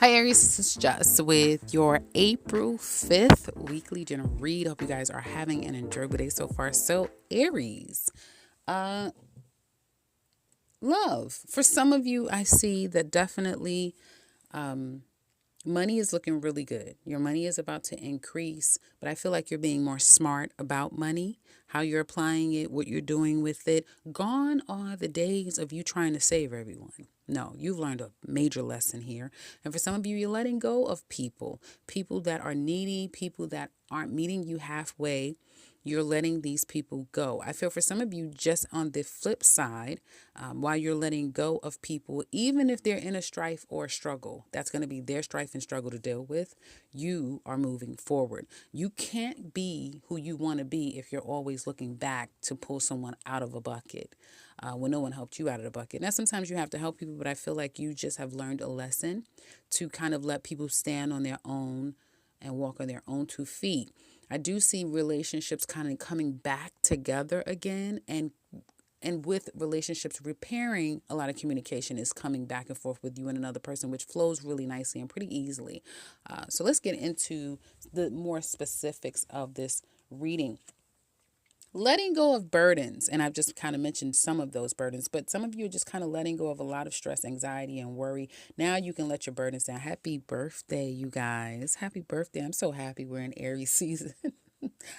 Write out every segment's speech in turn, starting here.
Hi, Aries. This is Jess with your April 5th weekly general read. Hope you guys are having an enjoyable day so far. So, Aries, uh, love. For some of you, I see that definitely money is looking really good. Your money is about to increase, but I feel like you're being more smart about money, how you're applying it, what you're doing with it. Gone are the days of you trying to save everyone. No, you've learned a major lesson here. And for some of you, you're letting go of people that are needy, people that aren't meeting you halfway. You're letting these people go. I feel for some of you, just on the flip side, while you're letting go of people, even if they're in a strife or a struggle, that's going to be their strife and struggle to deal with. You are moving forward. You can't be who you want to be if you're always looking back to pull someone out of a bucket when no one helped you out of the bucket. Now, sometimes you have to help people, but I feel like you just have learned a lesson to kind of let people stand on their own and walk on their own 2 feet. I do see relationships kind of coming back together again, and with relationships repairing, a lot of communication is coming back and forth with you and another person, which flows really nicely and pretty easily. So let's get into the more specifics of this reading. Letting go of burdens, and I've just kind of mentioned some of those burdens, but some of you are just kind of letting go of a lot of stress, anxiety, and worry. Now you can let your burdens down. Happy birthday, you guys. Happy birthday. I'm so happy we're in Aries season.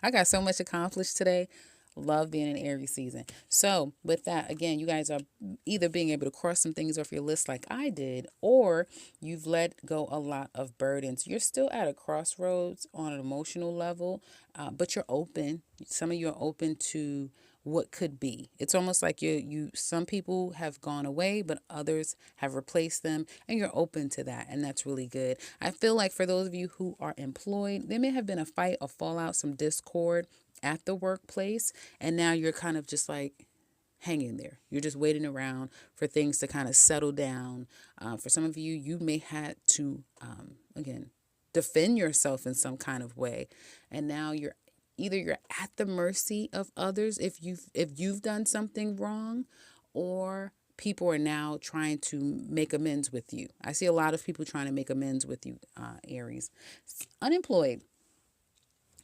I got so much accomplished today. Love being in Aries season. So, with that, again, you guys are either being able to cross some things off your list like I did, or you've let go a lot of burdens. You're still at a crossroads on an emotional level, but you're open. Some of you are open to what could be. It's almost like you some people have gone away, but others have replaced them, and you're open to that, and that's really good. I feel like for those of you who are employed, there may have been a fight, a fallout, some discord at the workplace, and now you're kind of just like hanging there. You're just waiting around for things to kind of settle down. For some of you, you may have to again defend yourself in some kind of way, and now you're at the mercy of others if you've done something wrong, or people are now trying to make amends with you. I see a lot of people trying to make amends with you, Aries. Unemployed.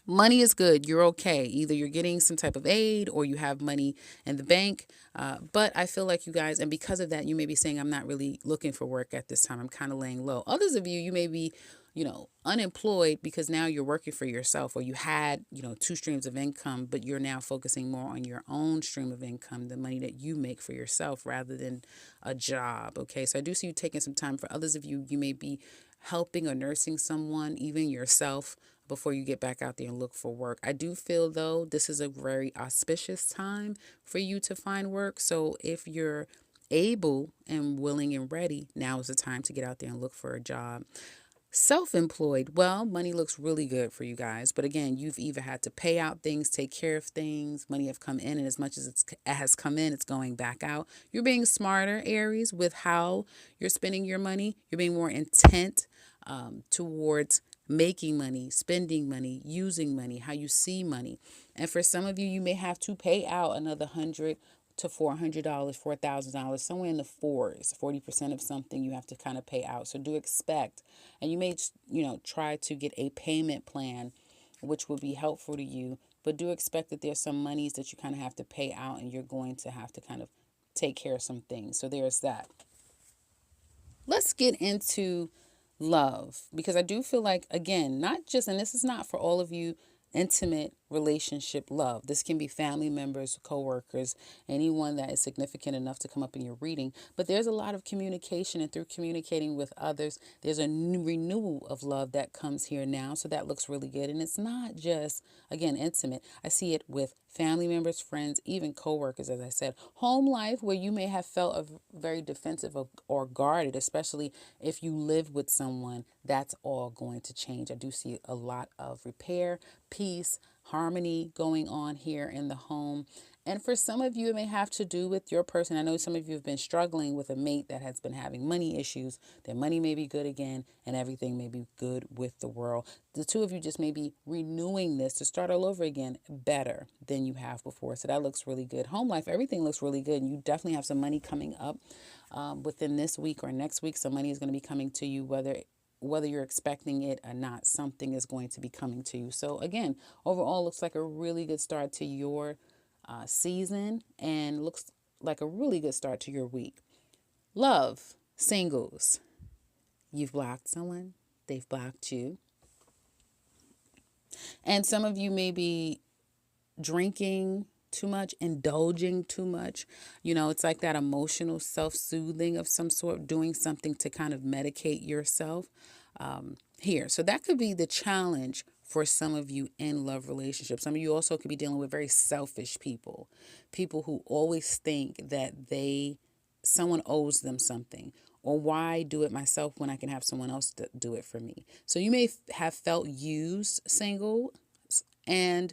Money is good. You're okay. Either you're getting some type of aid or you have money in the bank. But I feel like you guys, and because of that, you may be saying, I'm not really looking for work at this time. I'm kind of laying low. Others of you, you may be, unemployed because now you're working for yourself, or you had, 2 streams of income, but you're now focusing more on your own stream of income, the money that you make for yourself rather than a job. Okay. So I do see you taking some time. For others of you, you may be helping or nursing someone, even yourself, before you get back out there and look for work. I do feel, though, this is a very auspicious time for you to find work. So if you're able and willing and ready, now is the time to get out there and look for a job. Self-employed, well, money looks really good for you guys. But again, you've either had to pay out things, take care of things, money have come in, and as much as it has come in, it's going back out. You're being smarter, Aries, with how you're spending your money. You're being more intent towards making money, spending money, using money, how you see money. And for some of you, you may have to pay out another $100 to $400, $4,000, somewhere in the fours, 40% of something you have to kind of pay out. So do expect, and you may, try to get a payment plan, which will be helpful to you. But do expect that there's some monies that you kind of have to pay out, and you're going to have to kind of take care of some things. So there's that. Let's get into love, because I do feel like, again, not just, and this is not for all of you, intimate relationship love. This can be family members, coworkers, anyone that is significant enough to come up in your reading. But there's a lot of communication, and through communicating with others, there's a new renewal of love that comes here now. So that looks really good. And it's not just, again, intimate. I see it with family members, friends, even coworkers, as I said. Home life, where you may have felt very defensive or guarded, especially if you live with someone, that's all going to change. I do see a lot of repair, peace, harmony going on here in the home. And for some of you, it may have to do with your person. I know some of you have been struggling with a mate that has been having money issues. Their money may be good again, and everything may be good with the world. The two of you just may be renewing this to start all over again better than you have before. So that looks really good. Home life, everything looks really good. And you definitely have some money coming up within this week or next week. Some money is going to be coming to you, whether whether you're expecting it or not, something is going to be coming to you. So again, overall, looks like a really good start to your season, and looks like a really good start to your week. Love, singles. You've blocked someone, they've blocked you. And some of you may be drinking too much, indulging too much. It's like that emotional self soothing of some sort, doing something to kind of medicate yourself here. So that could be the challenge for some of you in love relationships. Some of you also could be dealing with very selfish people, people who always think that someone owes them something. Or why do it myself when I can have someone else do it for me? So you may have felt used, single, and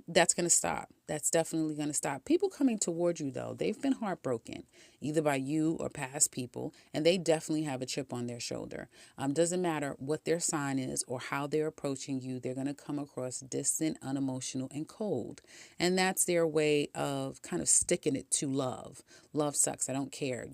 that's going to stop. That's definitely going to stop. People coming towards you, though, they've been heartbroken, either by you or past people, and they definitely have a chip on their shoulder. Doesn't matter what their sign is or how they're approaching you, they're going to come across distant, unemotional, and cold. And that's their way of kind of sticking it to love. Love sucks. I don't care.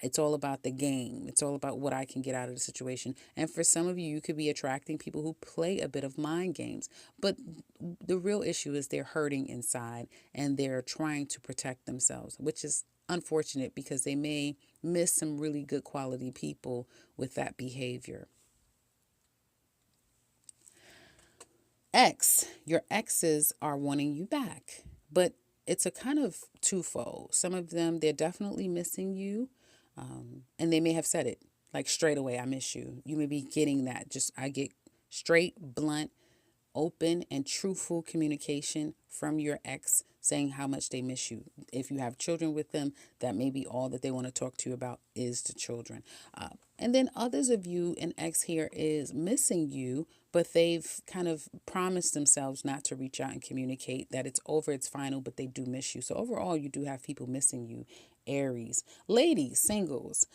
It's all about the game. It's all about what I can get out of the situation. And for some of you, you could be attracting people who play a bit of mind games. But the real issue is they're hurting inside and they're trying to protect themselves, which is unfortunate because they may miss some really good quality people with that behavior. Your exes are wanting you back, but it's a kind of twofold. Some of them, they're definitely missing you. And they may have said it like straight away, I miss you. You may be getting that. I get straight, blunt, open, and truthful communication from your ex saying how much they miss you. If you have children with them, that may be all that they want to talk to you about is the children. And then others of you, an ex here is missing you, but they've kind of promised themselves not to reach out and communicate that it's over, it's final, but they do miss you. So overall, you do have people missing you. Aries. Ladies, singles,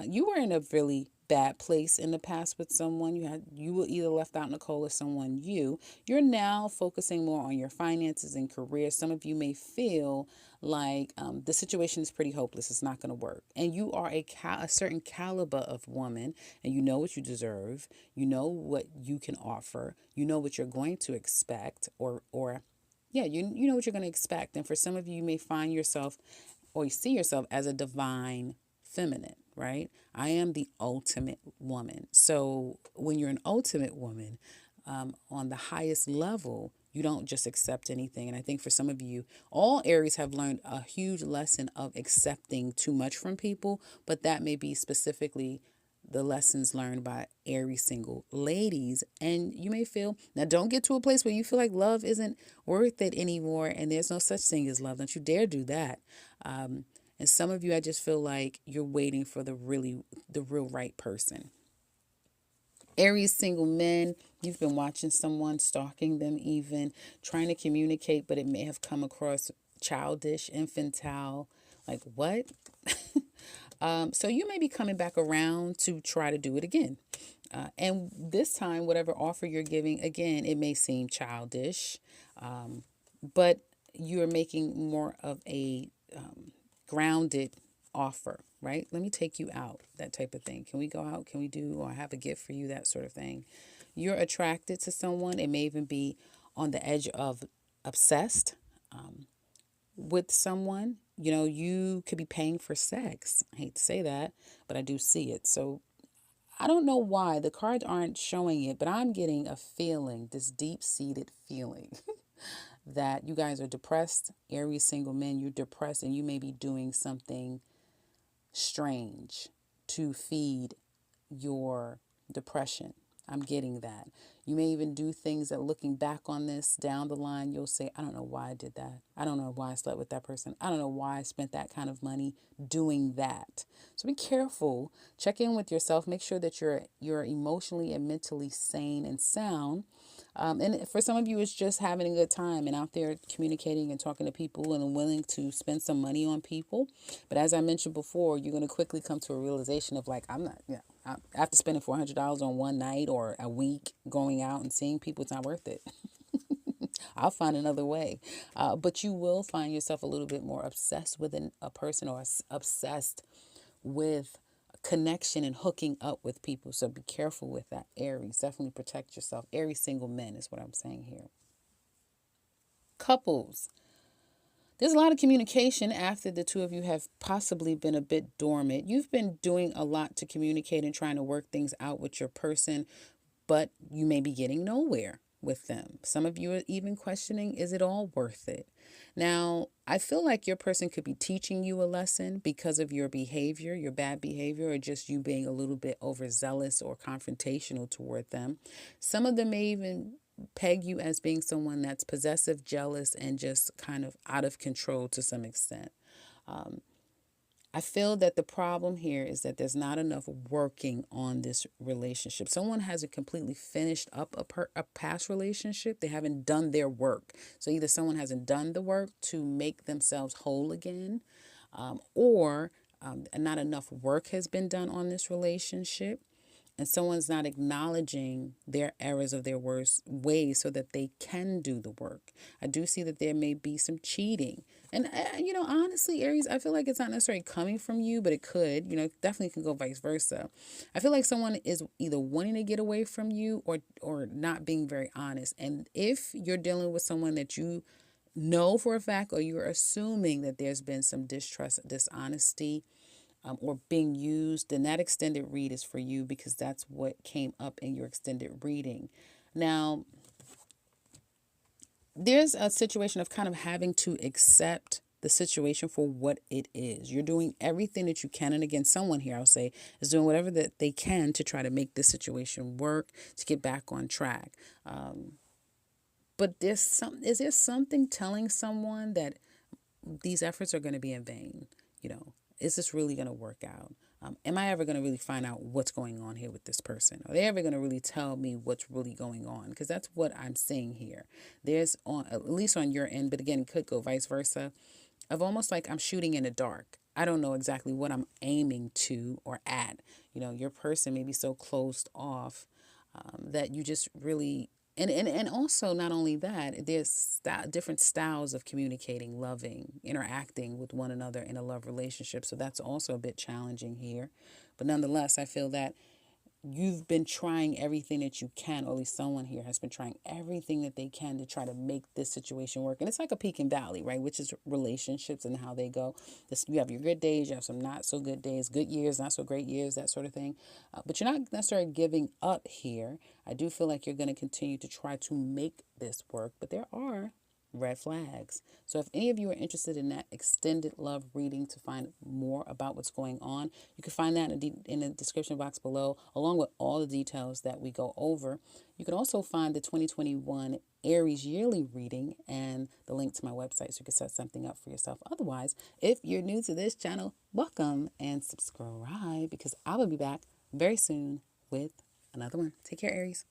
you were in a really bad place in the past with someone. You were either left out in the cold or someone you're now focusing more on your finances and career. Some of you may feel like the situation is pretty hopeless. It's not going to work. And you are a certain caliber of woman, and you know what you deserve. You know what you can offer. You know what you're going to expect, or yeah, you know what you're going to expect. And for some of you, you may find yourself or you see yourself as a divine feminine, right? I am the ultimate woman. So when you're an ultimate woman, on the highest level, you don't just accept anything. And I think for some of you, all Aries have learned a huge lesson of accepting too much from people, but that may be specifically the lessons learned by Aries single ladies. And you may feel, now don't get to a place where you feel like love isn't worth it anymore and there's no such thing as love. Don't you dare do that. And some of you, I just feel like you're waiting for the real right person. Aries single men, you've been watching someone, stalking them even, trying to communicate, but it may have come across childish, infantile, like what? So you may be coming back around to try to do it again. And this time, whatever offer you're giving, again, it may seem childish, but you're making more of a grounded offer, right? Let me take you out, that type of thing. Can we go out? Can we do, or I have a gift for you, that sort of thing. You're attracted to someone. It may even be on the edge of obsessed with someone. You could be paying for sex. I hate to say that, but I do see it. So I don't know why the cards aren't showing it, but I'm getting a feeling, this deep-seated feeling that you guys are depressed. Aries single men, you're depressed and you may be doing something strange to feed your depression. I'm getting that. You may even do things that, looking back on this down the line, you'll say, I don't know why I did that. I don't know why I slept with that person. I don't know why I spent that kind of money doing that. So be careful. Check in with yourself. Make sure that you're emotionally and mentally sane and sound. And for some of you, it's just having a good time and out there communicating and talking to people and willing to spend some money on people. But as I mentioned before, you're going to quickly come to a realization of like, I'm not, after spending $400 on one night or a week going out and seeing people, it's not worth it. I'll find another way. But you will find yourself a little bit more obsessed with a person, or obsessed with connection and hooking up with people. So be careful with that, Aries. Definitely protect yourself. Aries single men is what I'm saying here. Couples. There's a lot of communication after the two of you have possibly been a bit dormant. You've been doing a lot to communicate and trying to work things out with your person, but you may be getting nowhere with them. Some of you are even questioning, is it all worth it? Now, I feel like your person could be teaching you a lesson because of your behavior, your bad behavior, or just you being a little bit overzealous or confrontational toward them. Some of them may even peg you as being someone that's possessive, jealous, and just kind of out of control to some extent. I feel that the problem here is that there's not enough working on this relationship. Someone hasn't completely finished up a past relationship. They haven't done their work. So either someone hasn't done the work to make themselves whole again, or not enough work has been done on this relationship, and someone's not acknowledging their errors of their worst ways so that they can do the work. I do see that there may be some cheating. And, honestly, Aries, I feel like it's not necessarily coming from you, but it could, definitely can go vice versa. I feel like someone is either wanting to get away from you or not being very honest. And if you're dealing with someone that you know for a fact, or you're assuming that there's been some distrust, dishonesty, or being used, then that extended read is for you because that's what came up in your extended reading. Now, there's a situation of kind of having to accept the situation for what it is. You're doing everything that you can. And again, someone here, I'll say, is doing whatever that they can to try to make this situation work, to get back on track. But is there something telling someone that these efforts are going to be in vain? Is this really going to work out? Am I ever going to really find out what's going on here with this person? Are they ever going to really tell me what's really going on? Because that's what I'm seeing here. There's at least on your end, but again, it could go vice versa, of almost like I'm shooting in the dark. I don't know exactly what I'm aiming to or at. Your person may be so closed off that you just really and also not only that, there's different styles of communicating, loving, interacting with one another in a love relationship. So that's also a bit challenging here. But nonetheless, I feel that you've been trying everything that you can, or at least someone here has been trying everything that they can to try to make this situation work. And it's like a peak and valley, right? Which is relationships and how they go. You have your good days, you have some not so good days, good years, not so great years, that sort of thing. But you're not necessarily giving up here. I do feel like you're going to continue to try to make this work, but there are red flags. So if any of you are interested in that extended love reading to find more about what's going on, you can find that in the description box below, along with all the details that we go over. You can also find the 2021 Aries yearly reading and the link to my website so you can set something up for yourself. Otherwise, if you're new to this channel, welcome and subscribe because I will be back very soon with another one. Take care, Aries.